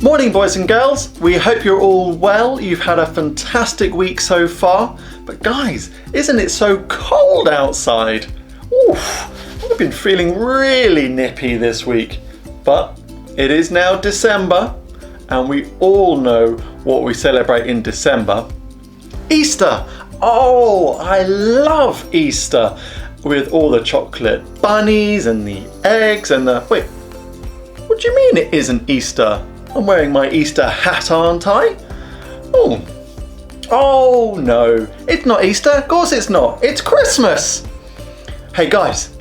Morning boys and girls, we hope you're all well. You've had a fantastic week so far. But guys, isn't it so cold outside? Oof, I've been feeling really nippy this week. But it is now December and we all know what we celebrate in December. Easter! Oh, I love Easter! With all the chocolate bunnies and the eggs and the... Wait, what do you mean it isn't Easter? I'm wearing my Easter hat, aren't I? Oh no, it's not Easter. Of course it's not. It's Christmas. Hey guys,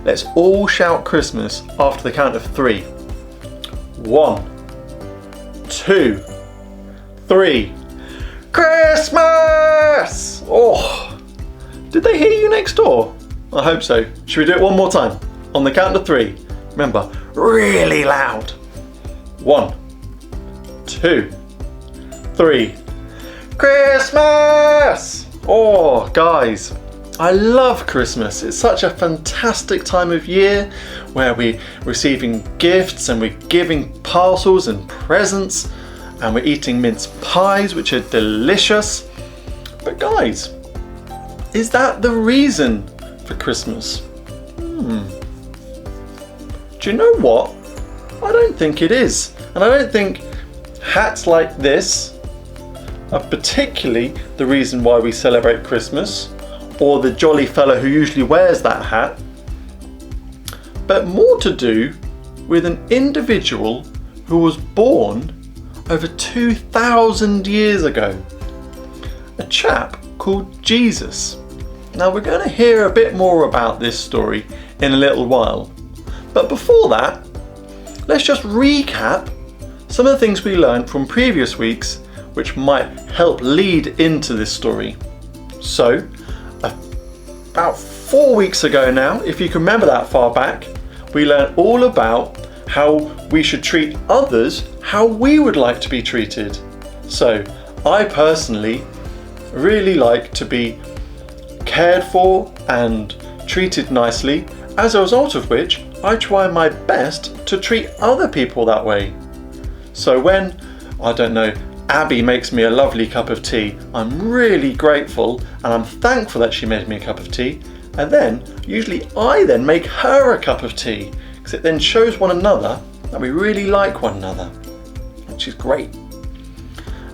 let's all shout Christmas after the count of 3. 1, 2, 3. Christmas! Oh, did they hear you next door? I hope so. Should we do it one more time? On the count of 3. Remember, really loud. 1, 2, 3. Christmas! Oh, guys, I love Christmas. It's such a fantastic time of year where we're receiving gifts and we're giving parcels and presents and we're eating mince pies, which are delicious. But guys, is that the reason for Christmas? Do you know what? I don't think it is. And I don't think hats like this are particularly the reason why we celebrate Christmas, or the jolly fellow who usually wears that hat, but more to do with an individual who was born over 2,000 years ago. A chap called Jesus. Now we're going to hear a bit more about this story in a little while. But before that, let's just recap some of the things we learned from previous weeks which might help lead into this story. So, about 4 weeks ago now, if you can remember that far back, we learned all about how we should treat others how we would like to be treated. So, I personally really like to be cared for and treated nicely, as a result of which I try my best to treat other people that way. So when, I don't know, Abby makes me a lovely cup of tea, I'm really grateful and I'm thankful that she made me a cup of tea. And then, usually I then make her a cup of tea, because it then shows one another that we really like one another, which is great.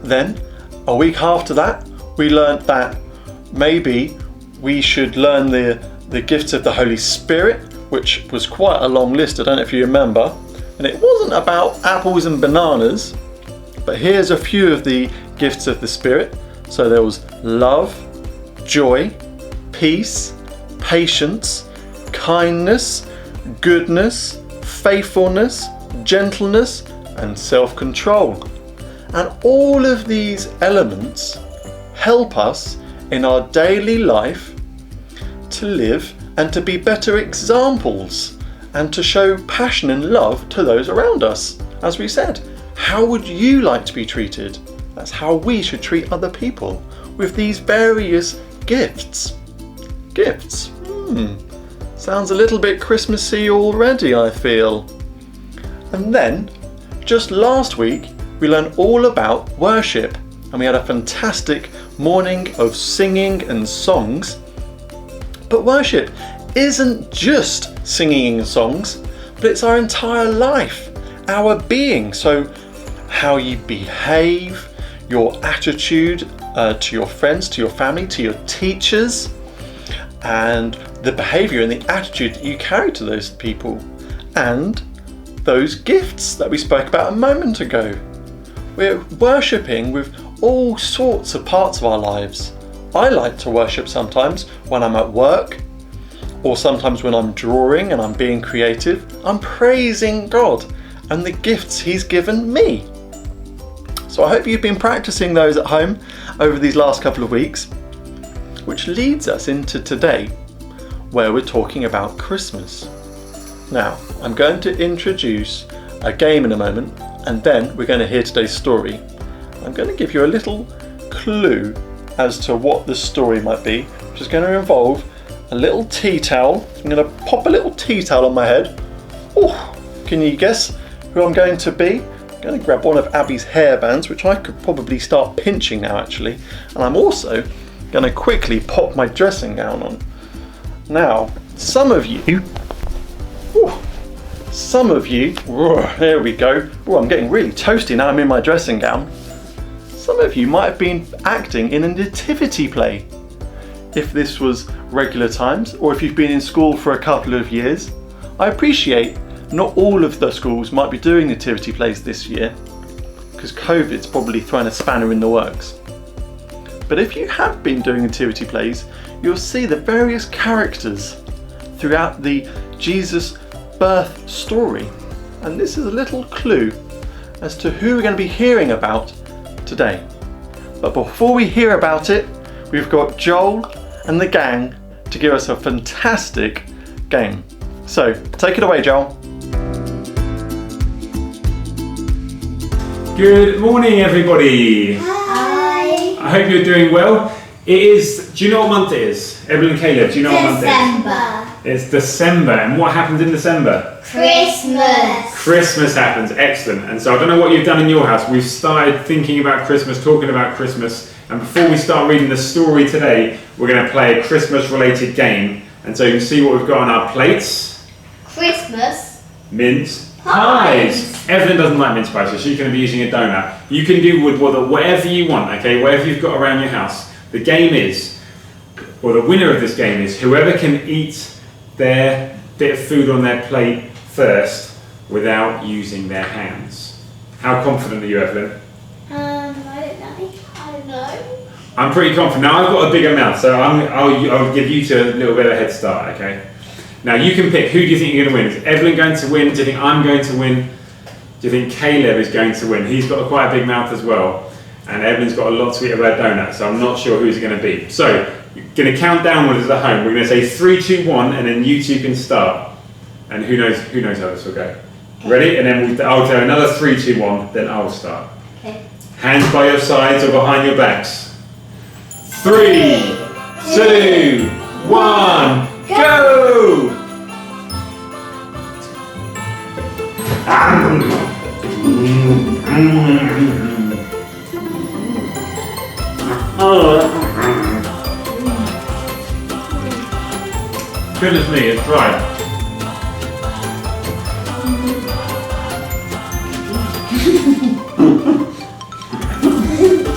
Then, a week after that, we learned that maybe we should learn the gifts of the Holy Spirit, which was quite a long list, I don't know if you remember. And it wasn't about apples and bananas, but here's a few of the gifts of the Spirit. So there was love, joy, peace, patience, kindness, goodness, faithfulness, gentleness, and self-control. And all of these elements help us in our daily life to live and to be better examples and to show passion and love to those around us. As we said, how would you like to be treated? That's how we should treat other people with these various gifts. Gifts. Sounds a little bit Christmassy already, I feel. And then, just last week, we learned all about worship and we had a fantastic morning of singing and songs. But worship isn't just singing and songs, but it's our entire life, our being. So how you behave, your attitude to your friends, to your family, to your teachers, and the behaviour and the attitude that you carry to those people, and those gifts that we spoke about a moment ago. We're worshipping with all sorts of parts of our lives. I like to worship sometimes when I'm at work, or sometimes when I'm drawing and I'm being creative. I'm praising God and the gifts He's given me. So I hope you've been practicing those at home over these last couple of weeks, which leads us into today, where we're talking about Christmas. Now, I'm going to introduce a game in a moment, and then we're going to hear today's story. I'm going to give you a little clue as to what the story might be, which is going to involve a little tea towel. I'm going to pop a little tea towel on my head. Oh, can you guess who I'm going to be? I'm going to grab one of Abby's hairbands, which I could probably start pinching now actually. And I'm also going to quickly pop my dressing gown on. Now, some of you, there we go. Oh, I'm getting really toasty now I'm in my dressing gown. Some of you might have been acting in a nativity play. If this was regular times, or if you've been in school for a couple of years, I appreciate not all of the schools might be doing nativity plays this year, because COVID's probably thrown a spanner in the works. But if you have been doing nativity plays, you'll see the various characters throughout the Jesus birth story. And this is a little clue as to who we're going to be hearing about today. But before we hear about it, we've got Joel and the gang to give us a fantastic game. So, take it away, Joel. Good morning, everybody. Hi. I hope you're doing well. It is, do you know what month it is? Evelyn and Caleb, do you know what month it December. is? It's December. And what happens in December? Christmas. Christmas happens. Excellent. And so I don't know what you've done in your house. We've started thinking about Christmas, talking about Christmas. And before we start reading the story today, we're going to play a Christmas-related game. And so you can see what we've got on our plates. Christmas. Mince pies. Evelyn doesn't like mince pies, so she's going to be using a donut. You can do with whatever you want, okay? Whatever you've got around your house. The game is, or the winner of this game is, whoever can eat their bit of food on their plate first without using their hands. How confident are you, Evelyn? I don't know. I'm pretty confident. Now I've got a bigger mouth, so I'll give you two a little bit of a head start, okay? Now you can pick, who do you think you're going to win? Is Evelyn going to win? Do you think I'm going to win? Do you think Caleb is going to win? He's got quite a big mouth as well. And Evelyn's got a lot to eat of her donut, so I'm not sure who's going to be. So, you're going to count downwards at home. We're going to say 3, 2, 1, and then you two can start. And who knows how this will go. Ready? And then I'll tell another 3, 2, 1, then I'll start. Okay. Hands by your sides or behind your backs. 3, 2, 1, go! Goodness me, it's dry.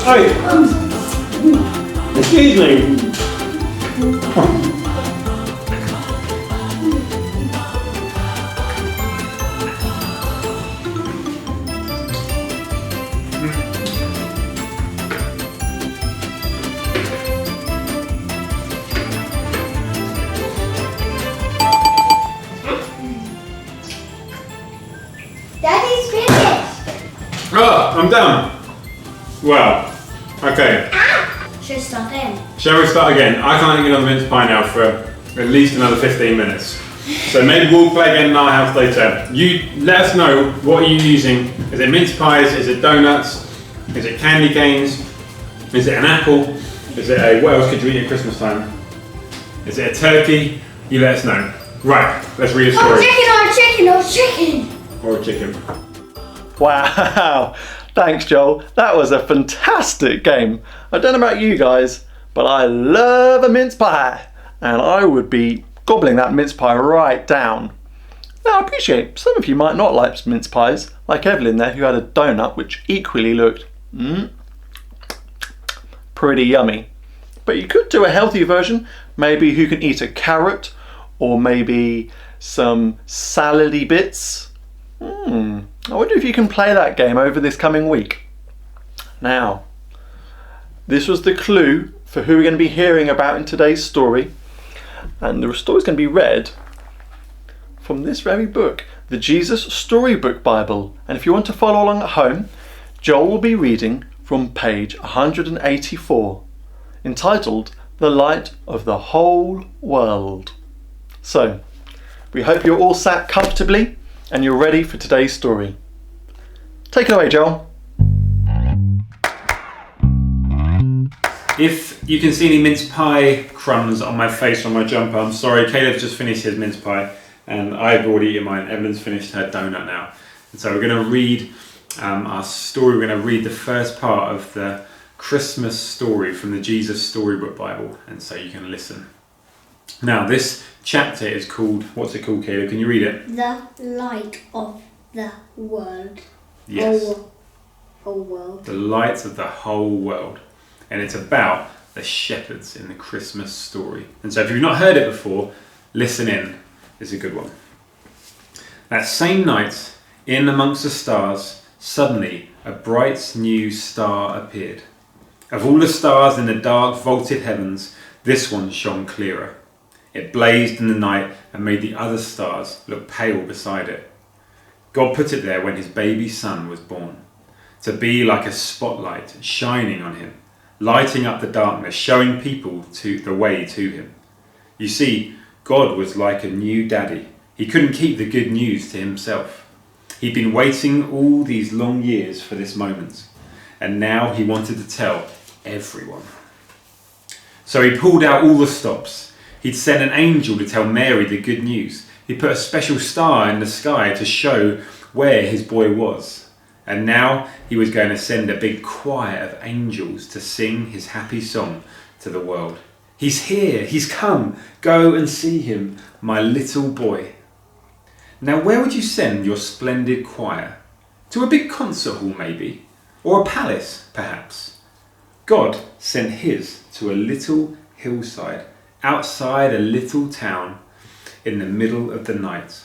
Hey, excuse me. Daddy's finished. Oh, I'm done. Well, okay. Should I start again? Shall we start again? I can't eat another mince pie now for at least another 15 minutes. So maybe we'll play again in our house later. You let us know, what are you using? Is it mince pies? Is it donuts? Is it candy canes? Is it an apple? Is it what else could you eat at Christmas time? Is it a turkey? You let us know. Right, let's read a story. Or chicken. Or a chicken. Wow, thanks Joel. That was a fantastic game. I don't know about you guys, but I love a mince pie. And I would be gobbling that mince pie right down. Now I appreciate some of you might not like mince pies, like Evelyn there who had a donut which equally looked pretty yummy. But you could do a healthier version, maybe who can eat a carrot or maybe some salady bits. I wonder if you can play that game over this coming week. Now, this was the clue for who we're going to be hearing about in today's story. And the story is going to be read from this very book, the Jesus Storybook Bible. And if you want to follow along at home, Joel will be reading from page 184, entitled The Light of the Whole World. So, we hope you're all sat comfortably and you're ready for today's story. Take it away, Joel. If you can see any mince pie crumbs on my face or my jumper, I'm sorry. Caleb's just finished his mince pie and I've already eaten mine. Evelyn's finished her donut now. And so we're going to read our story. We're going to read the first part of the Christmas story from the Jesus Storybook Bible, and so you can listen. Now, this chapter is called, what's it called, Caleb? Can you read it? The light of the world. Yes. Whole world. The light of the whole world. And it's about the shepherds in the Christmas story. And so if you've not heard it before, listen in. It's a good one. That same night, in amongst the stars, suddenly a bright new star appeared. Of all the stars in the dark vaulted heavens, this one shone clearer. It blazed in the night and made the other stars look pale beside it. God put it there when his baby son was born, to be like a spotlight shining on him, lighting up the darkness, showing people the way to him. You see, God was like a new daddy. He couldn't keep the good news to himself. He'd been waiting all these long years for this moment, and now he wanted to tell everyone. So he pulled out all the stops. He'd sent an angel to tell Mary the good news. He put a special star in the sky to show where his boy was. And now he was going to send a big choir of angels to sing his happy song to the world. He's here, he's come, go and see him, my little boy. Now where would you send your splendid choir? To a big concert hall maybe? Or a palace perhaps? God sent his to a little hillside outside a little town in the middle of the night.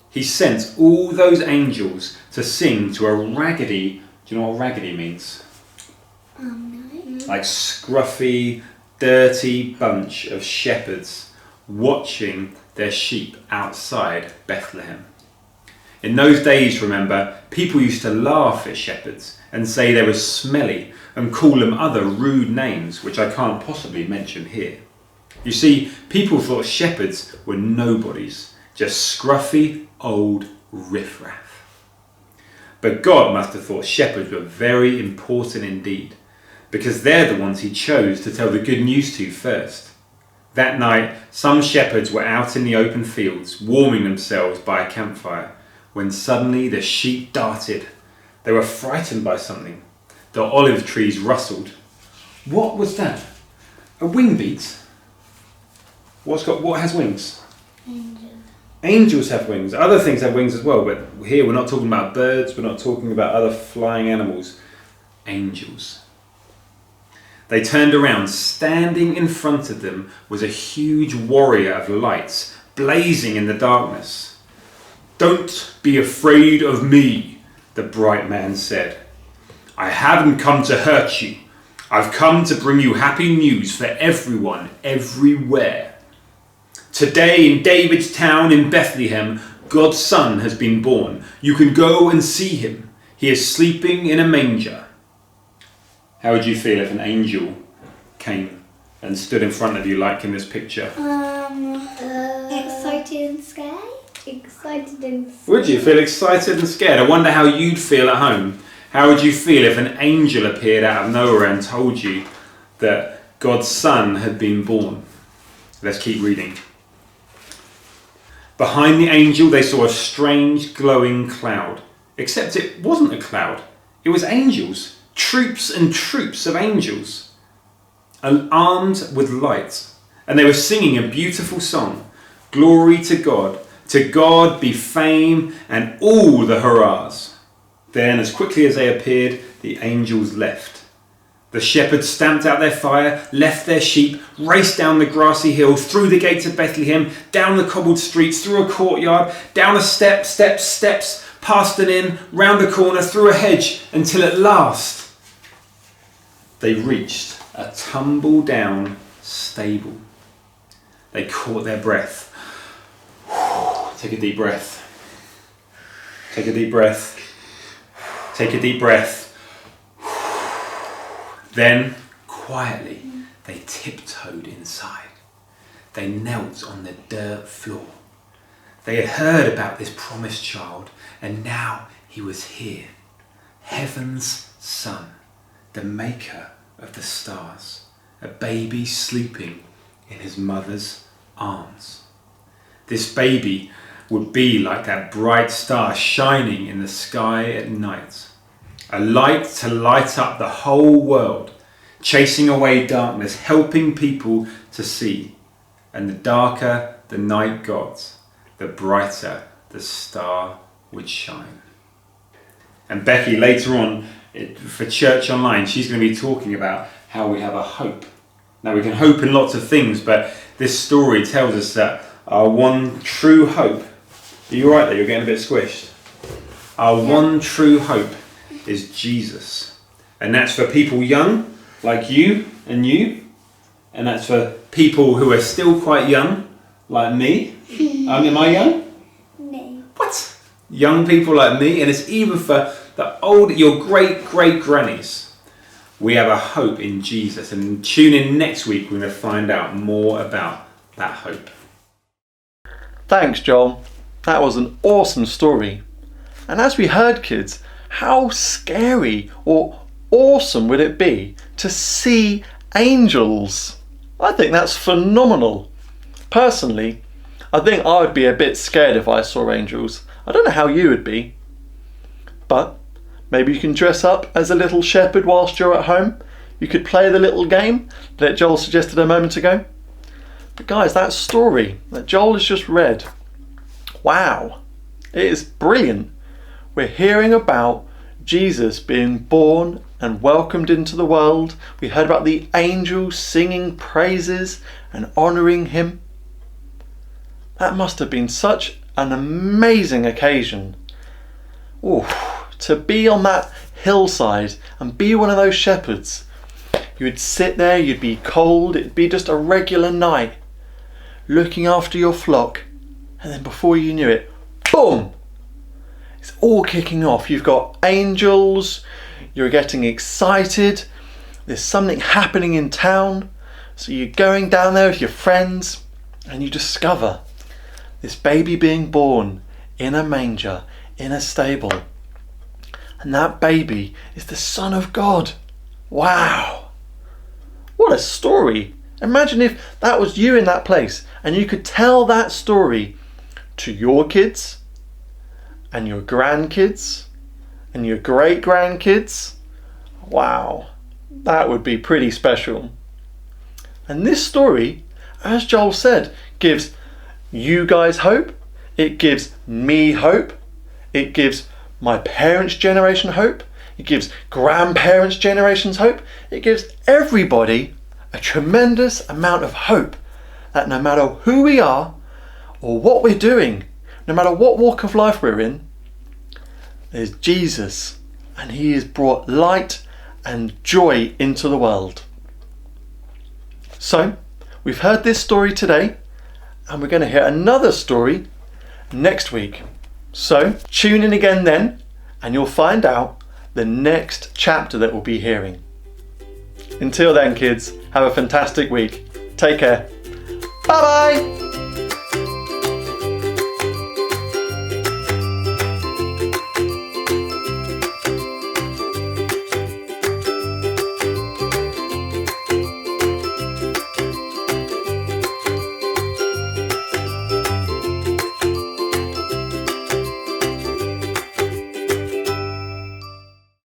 He sent all those angels to sing to a raggedy, do you know what raggedy means? No. Like scruffy, dirty bunch of shepherds watching their sheep outside Bethlehem. In those days, remember, people used to laugh at shepherds and say they were smelly and call them other rude names, which I can't possibly mention here. You see, people thought shepherds were nobodies, just scruffy old riffraff. But God must have thought shepherds were very important indeed, because they're the ones he chose to tell the good news to first. That night, some shepherds were out in the open fields, warming themselves by a campfire, when suddenly the sheep darted. They were frightened by something. The olive trees rustled. What was that? A wing beat? What has wings? Angel. Angels have wings. Other things have wings as well, but here we're not talking about birds, we're not talking about other flying animals. Angels. They turned around. Standing in front of them was a huge warrior of lights, blazing in the darkness. "Don't be afraid of me," the bright man said. "I haven't come to hurt you. I've come to bring you happy news for everyone, everywhere. Today in David's town in Bethlehem, God's son has been born. You can go and see him. He is sleeping in a manger." How would you feel if an angel came and stood in front of you like in this picture? Excited and scared? Excited and scared. Would you feel excited and scared? I wonder how you'd feel at home. How would you feel if an angel appeared out of nowhere and told you that God's son had been born? Let's keep reading. Behind the angel they saw a strange glowing cloud. Except it wasn't a cloud. It was angels. Troops and troops of angels. Armed with light. And they were singing a beautiful song. Glory to God. To God be fame and all the hurrahs. Then, as quickly as they appeared, the angels left. The shepherds stamped out their fire, left their sheep, raced down the grassy hill, through the gates of Bethlehem, down the cobbled streets, through a courtyard, down a steps, past an inn, round a corner, through a hedge, until at last they reached a tumble-down stable. They caught their breath. Take a deep breath. Take a deep breath. Take a deep breath. Then, quietly, they tiptoed inside. They knelt on the dirt floor. They had heard about this promised child, and now he was here. Heaven's son, the maker of the stars, a baby sleeping in his mother's arms. This baby would be like that bright star shining in the sky at night. a light to light up the whole world, chasing away darkness, helping people to see. And the darker the night got, the brighter the star would shine. And Becky, later on for Church Online, she's going to be talking about how we have a hope. Now, we can hope in lots of things, but this story tells us that our one true hope, are you right there? You're getting a bit squished. Our one true hope is Jesus. And that's for people young, like you, and that's for people who are still quite young, like me. Am I young? No. What? Young people like me, and it's even for your great grannies. We have a hope in Jesus, and tune in next week. We're going to find out more about that hope. Thanks, Joel. That was an awesome story. And as we heard, kids, how scary or awesome would it be to see angels? I think that's phenomenal. Personally, I think I would be a bit scared if I saw angels. I don't know how you would be. But maybe you can dress up as a little shepherd whilst you're at home. You could play the little game that Joel suggested a moment ago. But guys, that story that Joel has just read, wow, it is brilliant. We're hearing about Jesus being born and welcomed into the world. We heard about the angels singing praises and honouring him. That must have been such an amazing occasion. Ooh, to be on that hillside and be one of those shepherds. You would sit there, you'd be cold, it'd be just a regular night, looking after your flock, and then before you knew it, boom! It's all kicking off. You've got angels, you're getting excited, there's something happening in town, so you're going down there with your friends, and you discover this baby being born in a manger, in a stable. And that baby is the Son of God. Wow! What a story! Imagine if that was you in that place and you could tell that story to your kids and your grandkids and your great-grandkids. Wow, that would be pretty special. And this story, as Joel said, gives you guys hope. It gives me hope. It gives my parents' generation hope. It gives grandparents' generations hope. It gives everybody a tremendous amount of hope that no matter who we are or what we're doing, no matter what walk of life we're in, there's Jesus, and he has brought light and joy into the world. So, we've heard this story today, and we're going to hear another story next week. So, tune in again then, and you'll find out the next chapter that we'll be hearing. Until then, kids, have a fantastic week. Take care. Bye bye.